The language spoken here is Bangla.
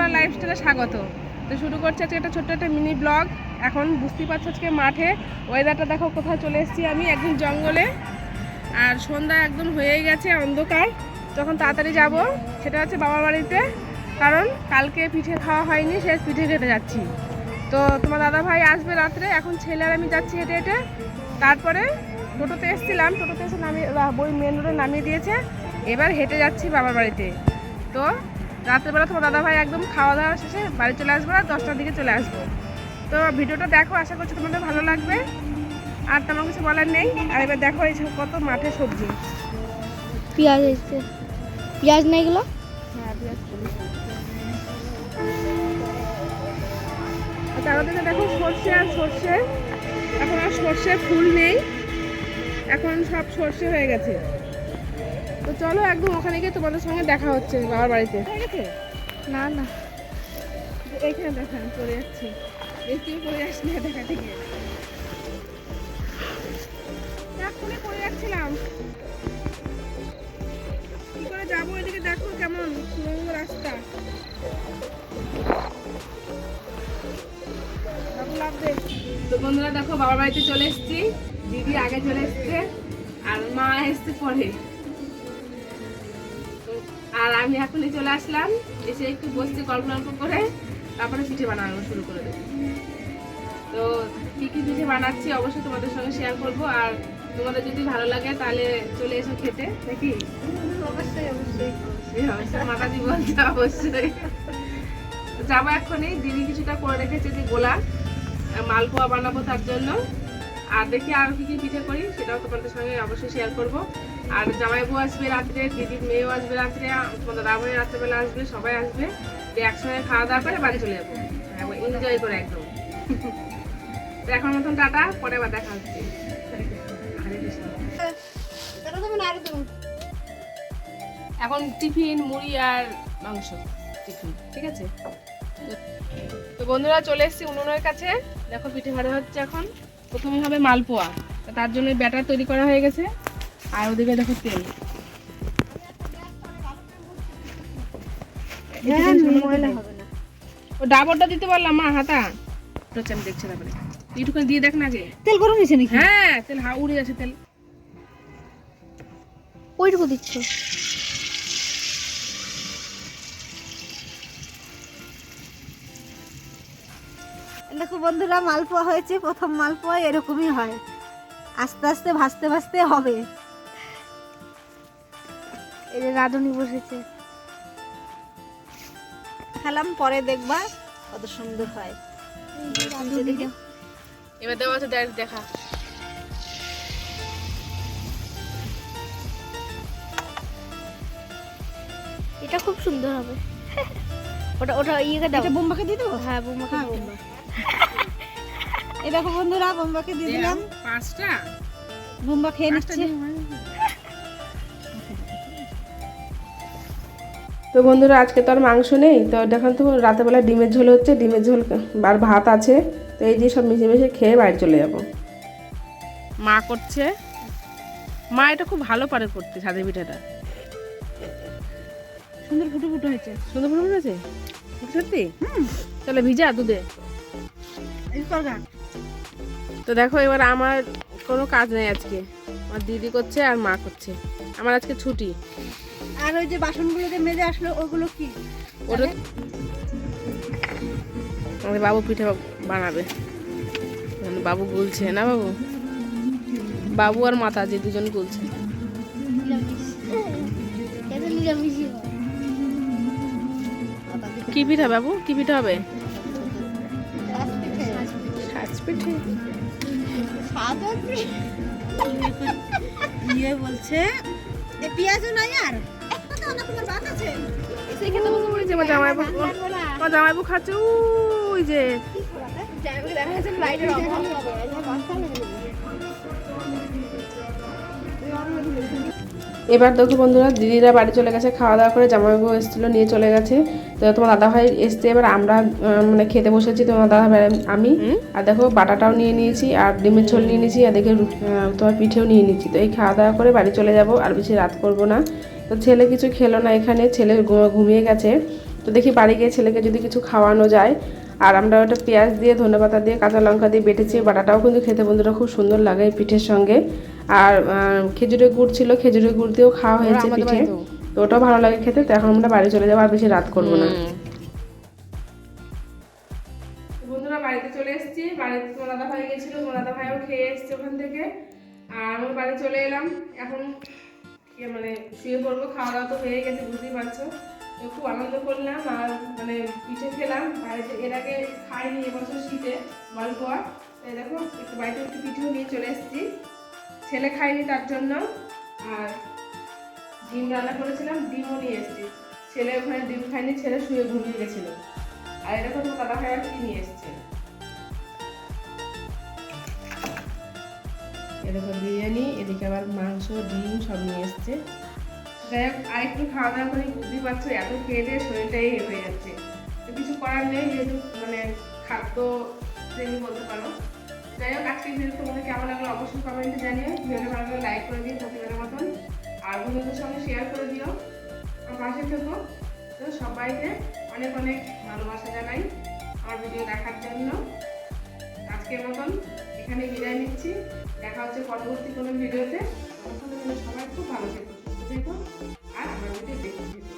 বড় লাইফস্টাইলে স্বাগত। তো শুরু করছে আজকে একটা ছোট্ট একটা মিনি ব্লগ। এখন বুঝতেই পারছো আজকে মাঠে ওয়েদারটা দেখো কোথায় চলে এসেছি আমি, একদম জঙ্গলে। আর সন্ধ্যা একদম হয়েই গেছে, অন্ধকার। যখন তাড়াতাড়ি যাব সেটা হচ্ছে বাবার বাড়িতে, কারণ কালকে পিঠে খাওয়া হয়নি, সে পিঠে খেতে যাচ্ছি। তো তোমার দাদা ভাই আসবে রাত্রে, এখন ছেলে আর আমি যাচ্ছি হেঁটে হেঁটে। তারপরে টোটোতে এসেছিলাম, টোটোতে এসে নামিয়ে বই মেন রোডে নামিয়ে দিয়েছে, এবার হেঁটে যাচ্ছি বাবার বাড়িতে। তো রাত্রেবেলা তোমার দাদা ভাই একদম খাওয়া দাওয়া শেষে বাড়ি চলে আসবো, আর 10টার দিকে চলে আসবো। তো ভিডিওটা দেখো, আশা করছি তোমাদের ভালো লাগবে। আর তেমন কিছু বলার নেই। আর এবার দেখো এই কত মাঠে সবজি, পেঁয়াজ এসছে, পেঁয়াজ নেই এগুলো। হ্যাঁ পেঁয়াজ চারদিকে দেখো সর্ষে আর সর্ষে। এখন আর সর্ষে ফুল নেই, এখন সব সর্ষে হয়ে গেছে। তো চলো একদম ওখানে গিয়ে তোমাদের সঙ্গে দেখা হচ্ছে বাবার বাড়িতে। ঠিক আছে? না না, এইখানে দেখা চলে যাচ্ছি, বেশি পড়ে যাস না দেখা থেকে। এক্ষুনি পড়ে যাচ্ছিলাম, কি করে যাবো এদিকে? দেখো কেমন সুড়ঙ্গ রাস্তা। তো বন্ধুরা দেখো বাবার বাড়িতে চলে এসেছি, দিদি আগে চলে এসছে আর মা এসছে পরে। আর আমি এখনই চলে আসলাম, এসে একটু বসছি গল্প গল্প করে, তারপরে পিঠে বানানো শুরু করে দেবো। তো কি কি পিঠে বানাচ্ছি অবশ্যই তোমাদের সঙ্গে শেয়ার করব। আর তোমাদের যদি ভালো লাগে তাহলে চলে এসো খেতে, নাকি? অবশ্যই অবশ্যই অবশ্যই মাথা দিব অবশ্যই। যাবো এক্ষুনি, দিদি কিছুটা করে রেখেছে যে গোলা মালপোয়া বানাবো তার জন্য। আর দেখি আর কি কি পিঠে করি সেটাও তোমাদের সঙ্গে অবশ্যই শেয়ার করব। আর জামাইবু আসবে রাত্রে, দিদির মেয়েও আসবে রাত্রে, তোমাদের দাদা ভাই রাত্রেবেলা আসবে, সবাই আসবে। একসঙ্গে খাওয়া দাওয়া করে বাড়ি চলে যাবো, এনজয় করে একদম। তো এখন মতন টাটা, পরে আবার দেখা হচ্ছে। এখন টিফিন মুড়ি আর মাংস টিফিন, ঠিক আছে? তো বন্ধুরা চলে এসেছি উনুনের কাছে, দেখো পিঠে ভাজা হচ্ছে। এখন প্রথমে হবে মালপোয়া, তার জন্য ব্যাটার তৈরি করা হয়ে গেছে। আর ওদিকে দেখো তেল, ও ডাবরটা দিতে পারলাম মা, হাতা আমি দেখছি। তারপরে এইটুখানি দিয়ে দেখ না আগে, তেল গরম হয়েছে নাকি? হ্যাঁ তেল উড়ে যাচ্ছে তেল। ওইটুকু দিচ্ছ? দেখো বন্ধুরা, মালপোয়া হয়েছে, প্রথম মালপোয়া এরকমই হয়, আস্তে আস্তে ভাজতে ভাজতে হবে। এই যে রাঁধুনি বসেছে, খেলাম, পরে দেখবা কত সুন্দর হয়। এবার দেওয়া আছে দেখা। এটা খুব সুন্দর হবে। ওটা ওটা ইয়েকে দাও, এটা বোম্বাকে দিয়ে দেবো। হ্যাঁ বোম্বাকে, বোম্বা। এই দেখো বন্ধুরা, বোম্বাকে দিয়ে দিলাম 5টা, বোম্বা খেয়ে নিচ্ছে। তো বন্ধুরা আজকে তো আর মাংস নেই, তো দেখুন তো রাতেরবেলা ডিমের ঝোল হচ্ছে, ডিমের ঝোল আর ভাত আছে। তো এই যে সব মিশে মিশে খেয়ে বাড়ি চলে যাব। মা করছে, মা এটা খুব ভালো পারে করতে, সাদে পিঠাটা সুন্দর ফুটো ফুটো হয়েছে, সুন্দর ফুটো ফুটো হয়েছে সত্যি। তাহলে ভিজা দুধে। তো দেখো এবার আমার কোনো কাজ নেই আজকে, আমার দিদি করছে আর মা করছে, আমার আজকে ছুটি। আর ওই যে বাসনগুলো যে মেজে আসলো ওগুলো কি? ওটা আমাদের বাবু পিঠে বানাবে, বাবু গুলছে না, বাবু বাবু আর মাতা যে দুজন গুলছে। কি পিঠা বাবু, কি পিঠা হবে? ইয়ে বলছে পেঁয়াজও নাই আর জামাইবু খাচ্ছে ওই যে। এবার দেখো বন্ধুরা, দিদিরা বাড়ি চলে গেছে, খাওয়া দাওয়া করে জামাইবাবু এসেছিলো নিয়ে চলে গেছে। তো তোমার দাদাভাই এসছে, এবার আমরা মানে খেতে বসেছি, তোমার দাদাভাই আমি। আর দেখো বাটাটাও নিয়ে নিয়েছি, আর ডিমের ঝোল নিয়ে নিয়েছি, আর দেখে তোমার পিঠেও নিয়ে নিয়েছি। তো এই খাওয়া দাওয়া করে বাড়ি চলে যাব, আর বেশি রাত করব না। তো ছেলে কিছু খেলো না, এখানে ছেলে ঘুমিয়ে গেছে। তো দেখি বাড়ি গিয়ে ছেলেকে যদি কিছু খাওয়ানো যায়। আর আমরা ওটা পেঁয়াজ দিয়ে, ধনেপাতা দিয়ে, কাঁচা লঙ্কা দিয়ে বেটেছি। বাটাটাও কিন্তু খেতে বন্ধুরা খুব সুন্দর লাগে এই পিঠের সঙ্গে। আর খেজুরের গুড় ছিল, খেজুরের গুড় দিয়েও খাওয়া হয়েছে পিঠে, তো ওটাও ভালো লাগে খেতে। তো এখন আমরা বাড়ি চলে যাবো, আর বেশি রাত করবো না। বন্ধুরা বাড়িতে চলে এসেছি, বাড়িতে মোনাদা ভাই গেছিল, মোনাদা ভাইও খেয়ে এসছে ওখান থেকে। আর আমি বাড়ি চলে এলাম, এখন মানে শুয়ে পড়বো। খাওয়া দাওয়া তো হয়ে গেছে বুঝতেই পারছো। তো খুব আনন্দ করলাম আর মানে পিঠে খেলাম বাড়িতে, এর আগে খাইনি এবছর শীতে মালপোয়া। তাই দেখো একটু বাড়িতে একটু পিঠেও নিয়ে চলে এসেছি, ছেলে খাইনি তার জন্য। আর ডিম রান্না করেছিলাম, ডিমও নিয়ে এসেছি। ছেলে ওখানে ডিম খাইনি, ছেলে শুয়ে ঘুমিয়ে গেছিলো। আর এরকম দাদা ভাই আর কি নিয়ে এসছে, এরকম বিরিয়ানি, এদিকে আবার মাংস, ডিম সব নিয়ে এসছে। যাই হোক আর একটু খাওয়া দাওয়া করে, বুঝতেই পারছো এত খেয়ে দিয়ে শরীরটাই হয়ে যাচ্ছে। তো কিছু করার নেই, যেহেতু মানে খাদ্য প্রেমী বলতে পারো। যাই হোক আজকে ভিডিও তোমাদের কেমন লাগলো অবশ্যই কমেন্টে জানিও। ভিডিওটা ভালো লাগলে লাইক করে দিও প্রতিবারের মতন, আর বন্ধুদের সঙ্গে শেয়ার করে দিও, আমার পাশে থেকো। তো সবাইকে অনেক অনেক ভালোবাসা জানাই আমার ভিডিও দেখার জন্য। আজকের মতন এখানে বিদায় নিচ্ছি, দেখা হচ্ছে পরবর্তী কোনো ভিডিওতে। ততক্ষণ সবাই খুব ভালো থেকো, সুস্থ থেকো, আর আমার ভিডিও দেখতে থেকো।